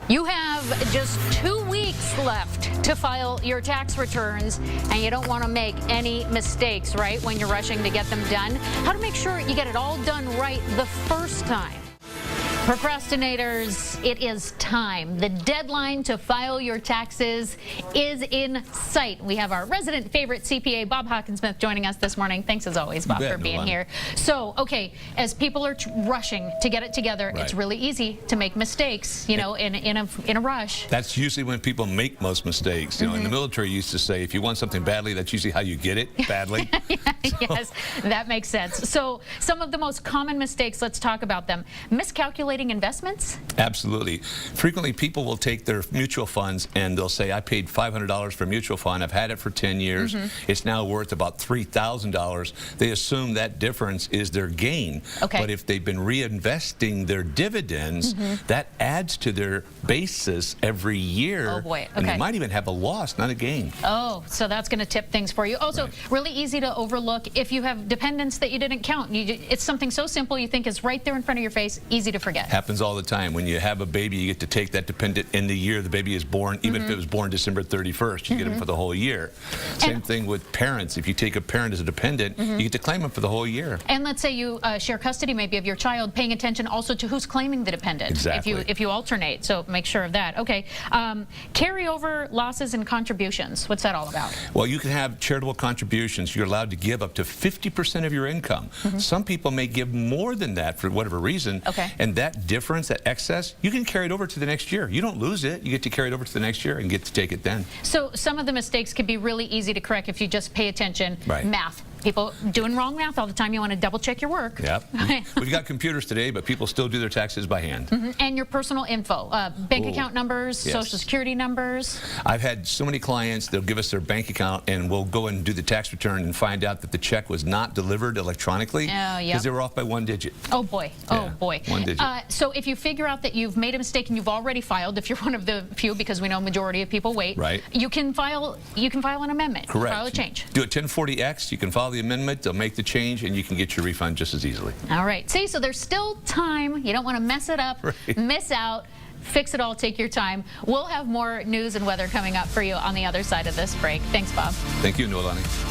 You have just 2 weeks left to file your tax returns, and you don't want to make any mistakes, right, when you're rushing to get them done. How to make sure you get it all done right the first time. Procrastinators, it is time. The deadline to file your taxes is in sight. We have our resident favorite CPA, Bob Hockensmith, joining us this morning. Thanks as always, Bob, for being here. So, okay, as people are rushing to get it together, it's really easy to make mistakes, you know, in a rush. That's usually when people make most mistakes. You know, in the military, you used to say, if you want something badly, that's usually how you get it, badly. Yes, that makes sense. So, some of the most common mistakes, let's talk about them. Miscalculating investments? Absolutely. Frequently, people will take their mutual funds and they'll say, I paid $500 for a mutual fund. I've had it for 10 years. It's now worth about $3,000. They assume that difference is their gain. But if they've been reinvesting their dividends, that adds to their basis every year. Oh boy. And they might even have a loss, not a gain. Oh, so that's going to tip things for you. Also, really easy to overlook if you have dependents that you didn't count. It's something so simple you think is right there in front of your face, easy to forget. Happens all the time. When you have a baby, you get to take that dependent in the year the baby is born, even if it was born December 31st, you get them for the whole year. Same thing with parents. If you take a parent as a dependent, you get to claim them for the whole year. And let's say you share custody maybe of your child, paying attention also to who's claiming the dependent. Exactly. If you alternate, so make sure of that. Okay. Carryover losses and contributions. What's that all about? Well, you can have charitable contributions. You're allowed to give up to 50% of your income. Some people may give more than that for whatever reason. And that difference, that excess, you can carry it over to the next year. You don't lose it. You get to carry it over to the next year and get to take it then. So some of the mistakes can be really easy to correct if you just pay attention. Math. People doing wrong math all the time. You want to double check your work. We've got computers today, but people still do their taxes by hand. And your personal info, bank account numbers, social security numbers. I've had so many clients, they'll give us their bank account and we'll go and do the tax return and find out that the check was not delivered electronically because they were off by 1 digit. Oh boy. Oh boy. 1 digit. So if you figure out that you've made a mistake and you've already filed, if you're one of the few, because we know majority of people wait, you can file an amendment. Correct. File a change. Do a 1040X, you can file the amendment, they'll make the change and you can get your refund just as easily. All right. See, so there's still time. You don't want to mess it up, miss out. Fix it all, take your time. We'll have more news and weather coming up for you on the other side of this break. Thanks, Bob. Thank you, Noelani.